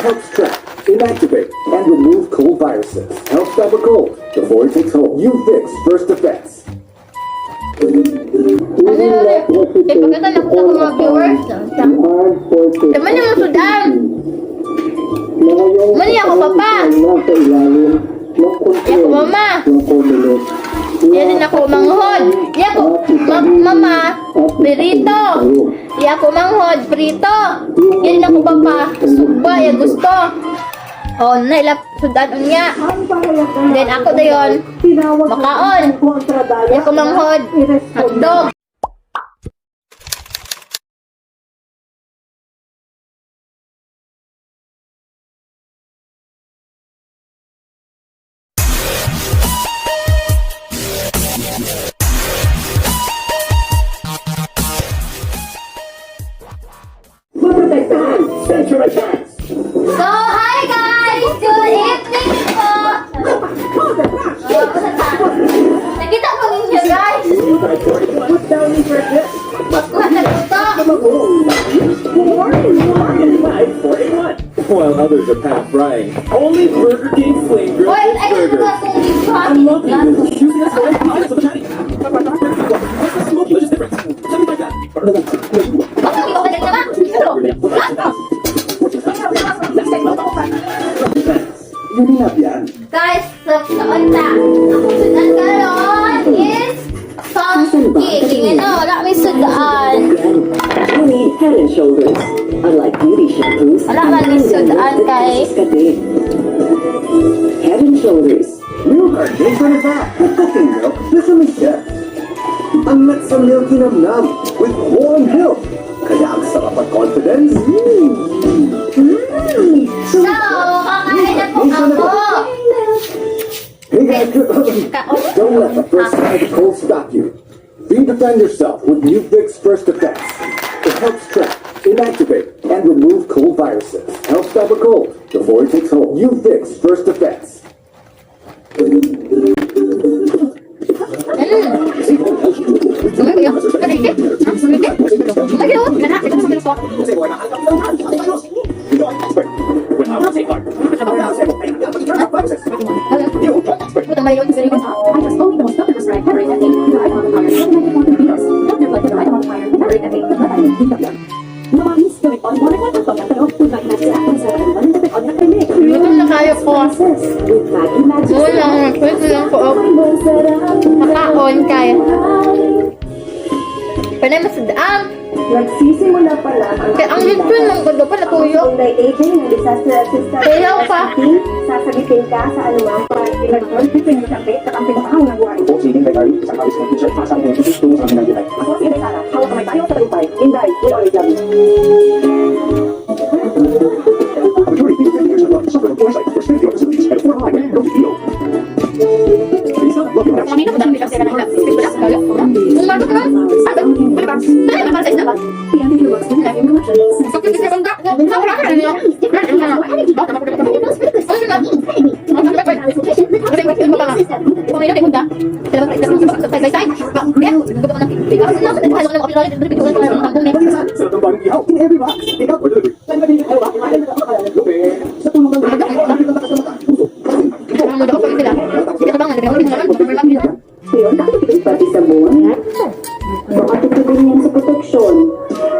helps track, inactivate, and remove cold viruses. Helps stop a cold before it takes hold. U-Fix First Defense. Ano yun? Ipagkatan ako sa mga viewers. Teman yung masudan. Mani ako, papa. Ako, mama. Yan din ako manghod. Yan ako, mama. Prito. Yan ako manghod. Prito. Yan din ako, papa. Sugba, yan gusto. Oh, nailap sudan unya. Then ako dayon. Makaon. Yan ako manghod. Hotdog. So, hi guys! Good evening po! Nakita ko ninyo guys! Magkuhan na gusto! While others are pan frying, only Burger King Flame Grill Wait, is ay burger. I'm loving this. Choosing us for the patty. What's the smoky delicious difference? Tell me like that. Guys, saan na? Ang sudan karon is funky. Tingnan na, wala may sudan. You need head and shoulders. Unlike beauty shampoos, Wala man may sudan kay. Head and shoulders. Milk are different fat. With cooking milk, this is step. Unmet sa milky nam-nam with warm milk. Kaya ang sarap at confidence. So, kakain na po ako. Hey guys, don't let the first sign of cold stop you. Defend yourself with U-Fix First Defense. It helps track, inactivate, and remove cold viruses. Helps stop a cold before it takes hold. U-Fix First Defense. Gutom na kayo po. Wala, pwede lang po ako. Makaon kayo. Panay masudaan. Nagsisimula pa lang Kaya ang lipin ng gundo pa natuyo. Kung AJ ng disaster assistant, Kaya pa. sasabitin ka sa anumang pinag-turn, pinag-tapit at ang pinakahang buhay. Po, sige, kay Carly, isang alis ng teacher, masang yung isusunod sa amin ng July. Ako si Sara, hawak kamay tayo sa talumpay. Inday, we always love you. A majority of the years of love suffer from foresight for safety of facilities and affordable highway, no big deal. Lisa, love you now. Sarap ng bagong ihaw in every box. Pick up or delivery. Sa tulong ng lahat, ang takas ng mata. Puso. Pero nakikita pati sa buwan. Baka tutulong yan sa proteksyon.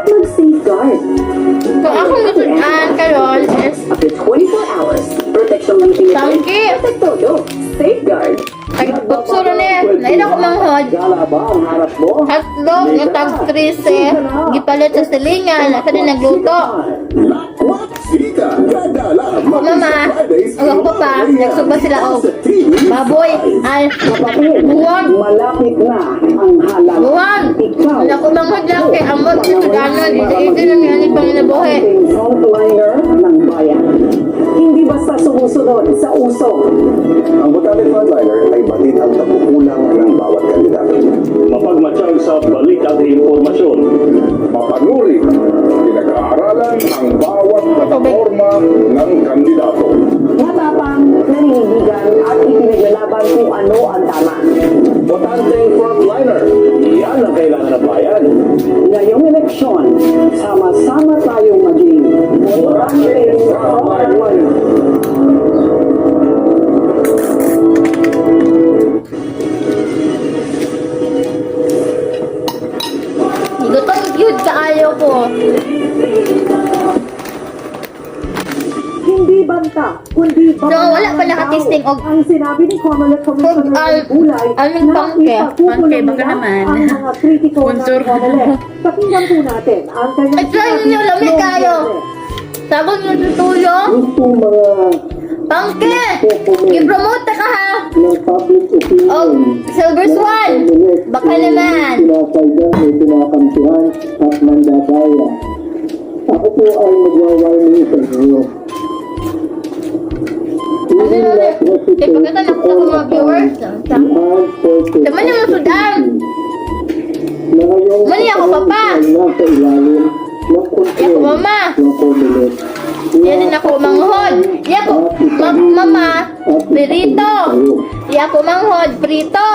Mag-safeguard. Kung akong masudaan karon is After 24 hours, protection ng pinitay. Tangki. Protect todo. Safeguard. Nagbuksuro niya. Naina ko manghod. Gala ba ang harap mo? Hatlog ng tag 13. Gipalit sa silingan. Asa din nagluto. Sika, dadala, Ako mama. Ang ako pa. Nagsuba sila og baboy. Ay, buwag. Malapit na ang halang. Buwag. Ikaw. Wala ko manghod lang kay amot. Sudana. Hindi na niya ni Panginabuhi. Ating frontliner ng bayan. Hindi basta sumusunod sa uso. Ang Botanic Frontliner ay batid ang pagkukulang ng bawat kandidato. Mapagmatsyag sa balik at impormasyon. Mapanuri, pinag-aaralan ang bawat plataforma ng kandidato. Matapang, naninibigan at ipinaglalaban kung ano ang tama. Botanteng Frontliner, yan ang kailangan ng bayan. Ngayong eleksyon, sama-sama tayong maging Botanteng Frontliner. Hindi banta, kundi wala pa nakatisting og ang sinabi ni Comelec Commissioner Bulay aling pangke. ipagkukulong baka nila naman. ang mga kritiko ng Sponsor. Comelec. Pakinggan po natin ang kanyang Ay, try ninyo, lamig noong kayo. Biyernes. Sabon nyo tutuyo. Gustong mga Pangke! I-promote ka ha! ng public opinion. Og Silver Swan! Baka naman! Sinasaydan may pinakampihan at mandadaya. Ako po ay nagwawarning sa inyo. Ano na ulit? Eh, pagkatanak ko sa mga viewers. Tama niyo masudan! Mali ako, Papa. Nasa ilalim ng Iya ko, Mama. ng Comelec. Yan din ako manghod. Iya ko, Mama. Prito. Iya ko manghod. Prito.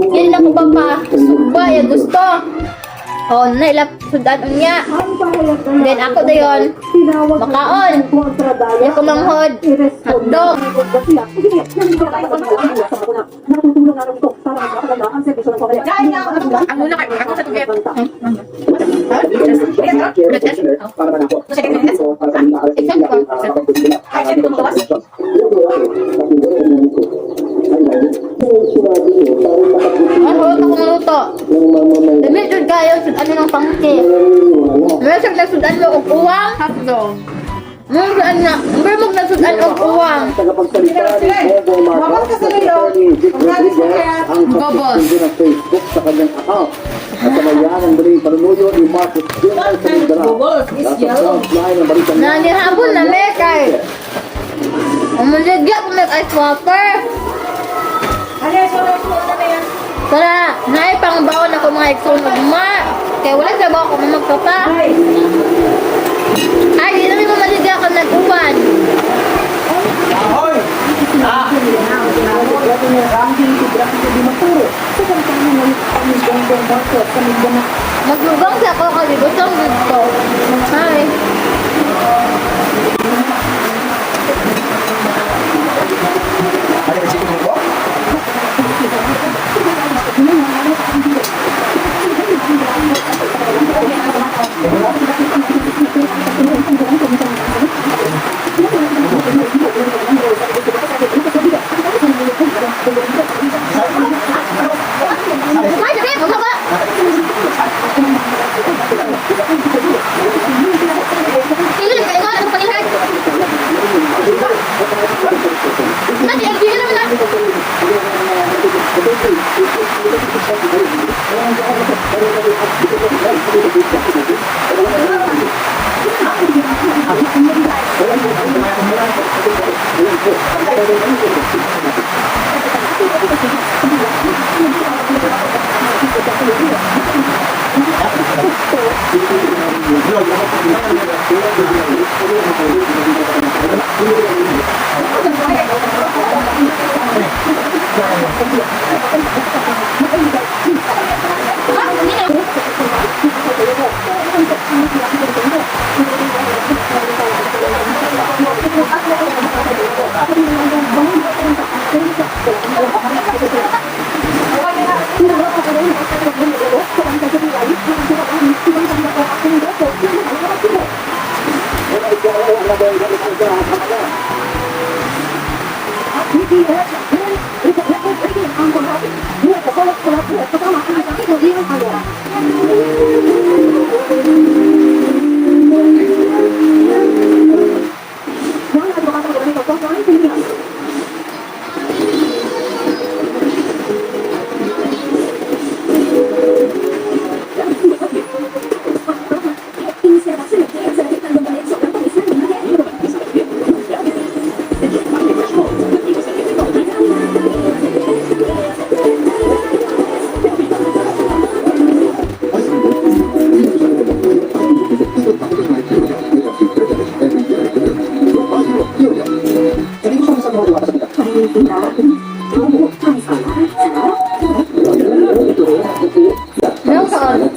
Yan din ako, Papa. Suba, ya gusto. Oh, nailap sudan niya. Ang pahayag na Then ako dayon. tinawag Makaon. ng kontradaya Iya ko manghod. Hotdog. Natutulong na rin ito para makakaganda ang servisyo ng Comelec. Ang una kayo, ako sa tugyan. Para manako. Ano akong luto? Dami jud kayo sudan ng pangke. Meron na sudan mo og uwang. Hotdog. Meron na. Meron na sudan og uwang. Tagapagsalita ni Bongo Marcos, Attorney Vic Rodriguez, ang pagsusundo ng Facebook sa kanyang account. At samayan ang daling panunuyo ni Marcos Jr. sa Mindanao. Nasa frontline ng balikan Nanihapon na mekay. Umuligya ko may ice water. Tara, naay pang bawon ako mga iksunog ma. Kaya wala sa bawa ko magpapa. Ay, di namin mamaligya ako nag-uwan. Maglugang sa ako kasi gusto ang gusto. Ay. Ay, dali, bumaba. Tingnan kayo, ano pangilhan? Nanti, ang tingnan naman lang.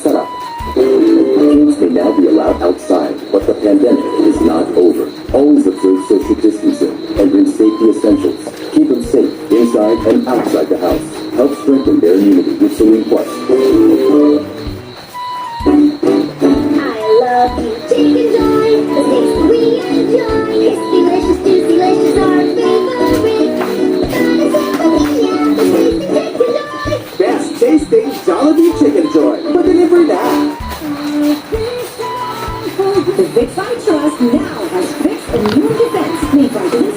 Sarap. Things may now be allowed outside, but the pandemic is not over. Always observe social distancing and bring safety essentials. Keep them safe inside and outside the house. Help strengthen their immunity with Saline Plus. I love you, chicken joy, the taste we enjoy. It's delicious to defense made by the